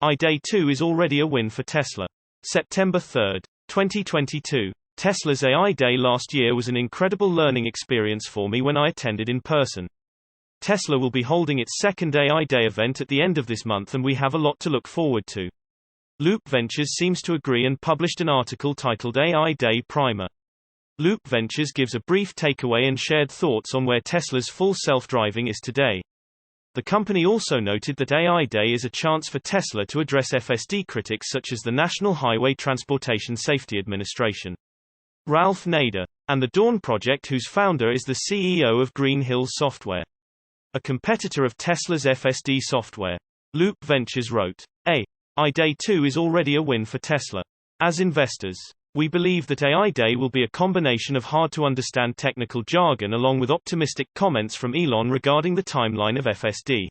Day 2 is already a win for Tesla. September 3, 2022. Tesla's AI Day last year was an incredible learning experience for me when I attended in person. Tesla will be holding its second AI Day event at the end of this month, and we have a lot to look forward to. Loop Ventures seems to agree and published an article titled AI Day Primer. Loop Ventures gives a brief takeaway and shared thoughts on where Tesla's full self-driving is today. The company also noted that AI Day is a chance for Tesla to address FSD critics such as the National Highway Transportation Safety Administration, Ralph Nader, and the Dawn Project, whose founder is the CEO of Green Hills Software, a competitor of Tesla's FSD software. Loop Ventures wrote, AI Day 2 is already a win for Tesla. As investors, we believe that AI Day will be a combination of hard-to-understand technical jargon along with optimistic comments from Elon regarding the timeline of FSD.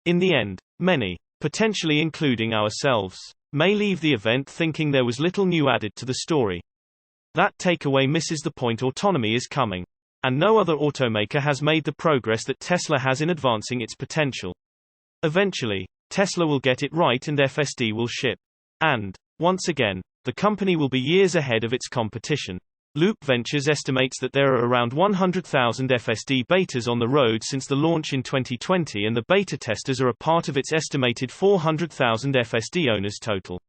In the end, many, potentially including ourselves, may leave the event thinking there was little new added to the story. That takeaway misses the point. Autonomy is coming, and no other automaker has made the progress that Tesla has in advancing its potential. Eventually, Tesla will get it right and FSD will ship. And, once again, the company will be years ahead of its competition. Loop Ventures estimates that there are around 100,000 FSD betas on the road since the launch in 2020, and the beta testers are a part of its estimated 400,000 FSD owners total.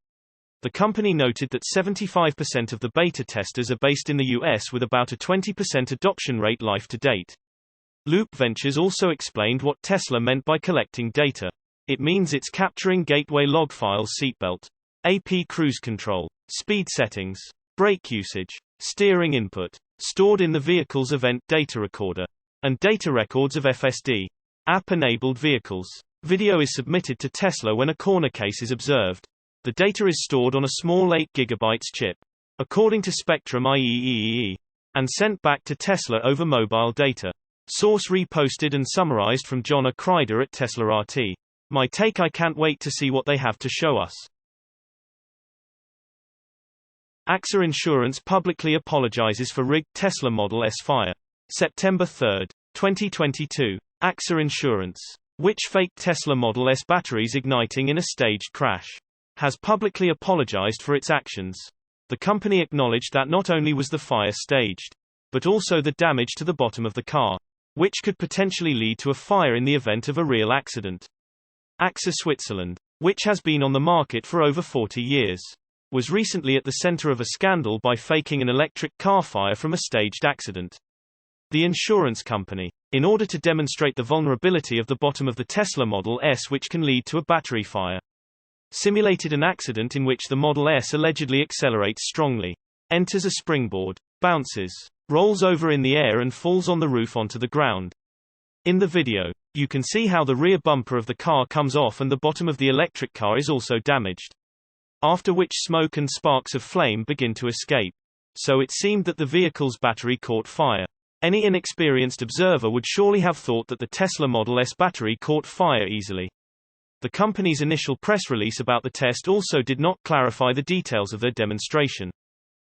The company noted that 75% of the beta testers are based in the US, with about a 20% adoption rate life to date. Loop Ventures also explained what Tesla meant by collecting data. It means it's capturing gateway log files, seatbelt, AP cruise control, speed settings, brake usage, steering input, stored in the vehicle's event data recorder, and data records of FSD. App-enabled vehicles. Video is submitted to Tesla when a corner case is observed. The data is stored on a small 8 GB chip, according to Spectrum IEEE, and sent back to Tesla over mobile data. Source reposted and summarized from John A. Kreider at Tesla RT. My take: I can't wait to see what they have to show us. AXA Insurance publicly apologizes for rigged Tesla Model S fire. September 3, 2022. AXA Insurance, which faked Tesla Model S batteries igniting in a staged crash, has publicly apologized for its actions. The company acknowledged that not only was the fire staged, but also the damage to the bottom of the car, which could potentially lead to a fire in the event of a real accident. AXA Switzerland, which has been on the market for over 40 years, was recently at the center of a scandal by faking an electric car fire from a staged accident. The insurance company, in order to demonstrate the vulnerability of the bottom of the Tesla Model S which can lead to a battery fire, simulated an accident in which the Model S allegedly accelerates strongly, enters a springboard, bounces, rolls over in the air and falls on the roof onto the ground. In the video, you can see how the rear bumper of the car comes off and the bottom of the electric car is also damaged. After which smoke and sparks of flame begin to escape. So it seemed that the vehicle's battery caught fire. Any inexperienced observer would surely have thought that the Tesla Model S battery caught fire easily. The company's initial press release about the test also did not clarify the details of their demonstration,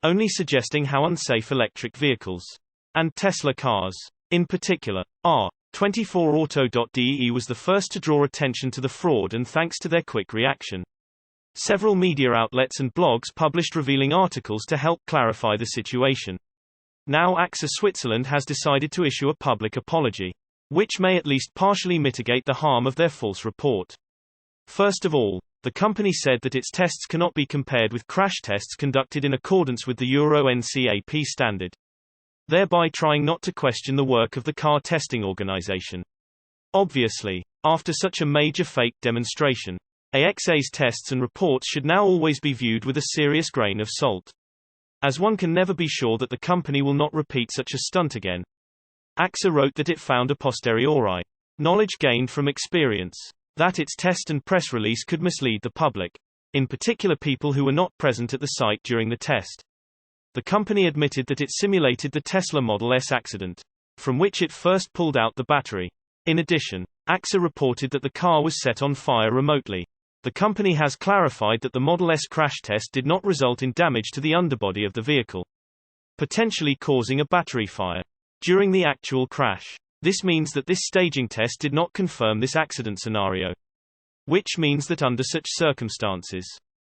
only suggesting how unsafe electric vehicles, and Tesla cars, in particular, are. 24auto.de was the first to draw attention to the fraud, and thanks to their quick reaction, several media outlets and blogs published revealing articles to help clarify the situation. Now AXA Switzerland has decided to issue a public apology, which may at least partially mitigate the harm of their false report. First of all, the company said that its tests cannot be compared with crash tests conducted in accordance with the Euro NCAP standard, thereby trying not to question the work of the car testing organization. Obviously, after such a major fake demonstration, AXA's tests and reports should now always be viewed with a serious grain of salt, as one can never be sure that the company will not repeat such a stunt again. AXA wrote that it found a posteriori knowledge gained from experience that its test and press release could mislead the public, in particular people who were not present at the site during the test. The company admitted that it simulated the Tesla Model S accident, from which it first pulled out the battery. In addition, AXA reported that the car was set on fire remotely. The company has clarified that the Model S crash test did not result in damage to the underbody of the vehicle, potentially causing a battery fire during the actual crash. This means that this staging test did not confirm this accident scenario. which means that under such circumstances,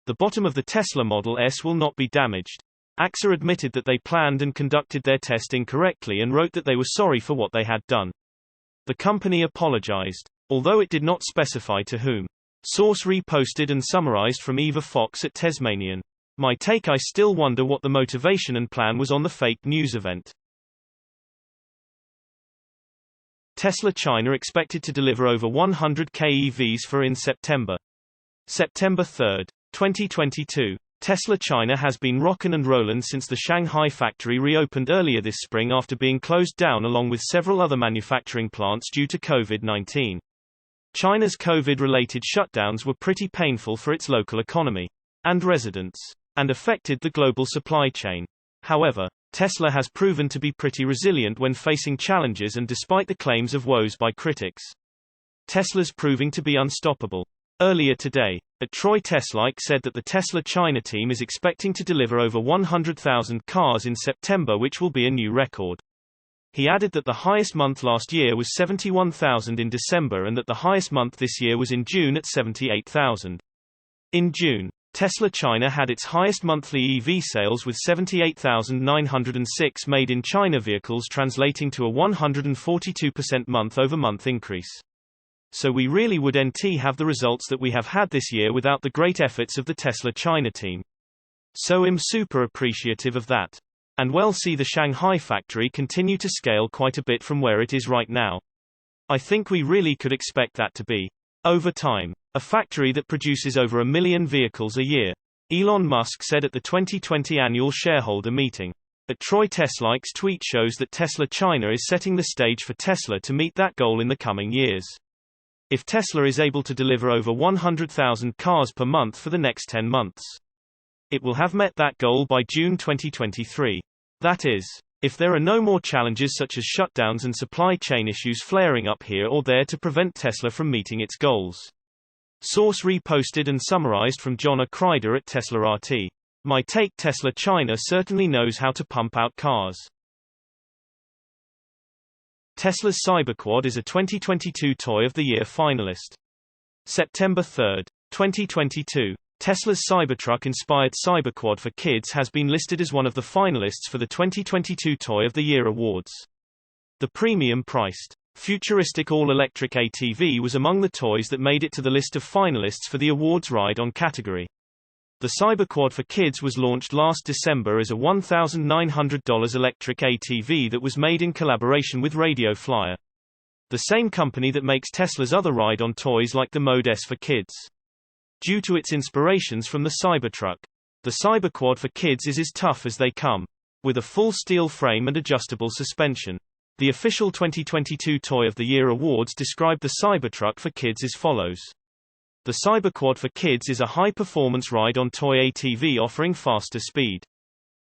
the bottom of the Tesla Model S will not be damaged. AXA admitted that they planned and conducted their test incorrectly and wrote that they were sorry for what they had done. The company apologized, although it did not specify to whom. Source reposted and summarized from Eva Fox at Tasmanian. My take: I still wonder what the motivation and plan was on the fake news event. Tesla China expected to deliver over 100,000 EVs for in September. September 3, 2022. Tesla China has been rockin' and rollin' since the Shanghai factory reopened earlier this spring after being closed down along with several other manufacturing plants due to COVID-19. China's COVID-related shutdowns were pretty painful for its local economy and residents, and affected the global supply chain. However, Tesla has proven to be pretty resilient when facing challenges, and despite the claims of woes by critics, Tesla's proving to be unstoppable. Earlier today, at Troy Teslike said that the Tesla China team is expecting to deliver over 100,000 cars in September, which will be a new record. He added that the highest month last year was 71,000 in December and that the highest month this year was in June at 78,000. In June, Tesla China had its highest monthly EV sales with 78,906 made in China vehicles, translating to a 142% month-over-month increase. So we really would have the results that we have had this year without the great efforts of the Tesla China team. So I'm super appreciative of that. And we'll see the Shanghai factory continue to scale quite a bit from where it is right now. I think we really could expect that to be, over time, a factory that produces over 1 million vehicles a year, Elon Musk said at the 2020 annual shareholder meeting. At Troy Teslike's tweet shows that Tesla China is setting the stage for Tesla to meet that goal in the coming years. If Tesla is able to deliver over 100,000 cars per month for the next 10 months, it will have met that goal by June 2023. That is, if there are no more challenges such as shutdowns and supply chain issues flaring up here or there to prevent Tesla from meeting its goals. Source reposted and summarized from John Kreider at Tesla RT. My take: Tesla China certainly knows how to pump out cars. Tesla's Cyberquad is a 2022 Toy of the Year finalist. September 3, 2022. Tesla's Cybertruck-inspired Cyberquad for kids has been listed as one of the finalists for the 2022 Toy of the Year awards. The premium-priced, futuristic all-electric ATV was among the toys that made it to the list of finalists for the awards ride-on category. The Cyberquad for kids was launched last December as a $1,900 electric ATV that was made in collaboration with Radio Flyer, the same company that makes Tesla's other ride-on toys like the Mode S for kids. Due to its inspirations from the Cybertruck, the Cyberquad for kids is as tough as they come, with a full steel frame and adjustable suspension. The official 2022 Toy of the Year awards described the Cybertruck for kids as follows. The Cyberquad for kids is a high-performance ride-on toy ATV offering faster speed,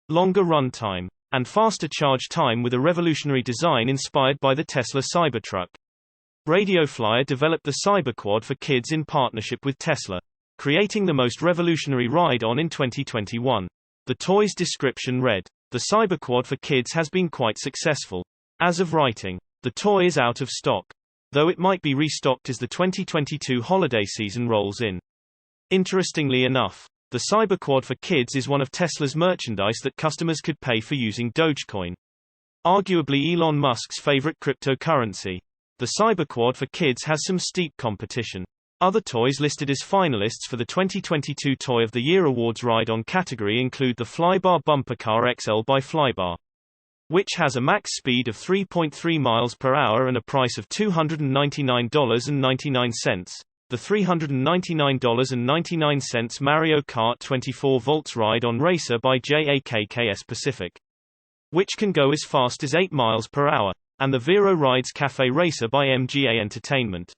longer runtime, and faster charge time with a revolutionary design inspired by the Tesla Cybertruck. Radio Flyer developed the Cyberquad for kids in partnership with Tesla, creating the most revolutionary ride-on in 2021. The toy's description read, "The Cyberquad for kids has been quite successful. As of writing, the toy is out of stock, though it might be restocked as the 2022 holiday season rolls in." Interestingly enough, the Cyberquad for kids is one of Tesla's merchandise that customers could pay for using Dogecoin, arguably Elon Musk's favorite cryptocurrency. The Cyberquad for kids has some steep competition. Other toys listed as finalists for the 2022 Toy of the Year awards ride-on category include the Flybar Bumper Car XL by Flybar, which has a max speed of 3.3 miles per hour and a price of $299.99. The $399.99 Mario Kart 24 volts ride-on racer by JAKKS Pacific, which can go as fast as 8 miles per hour, and the Vero Rides Cafe Racer by MGA Entertainment,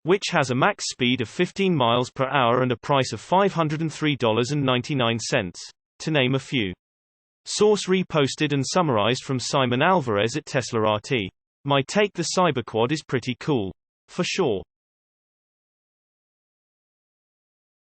which has a max speed of 15 miles per hour and a price of $503.99, to name a few. Source reposted and summarized from Simon Alvarez at Tesla RT. My take: the Cyberquad is pretty cool. For sure.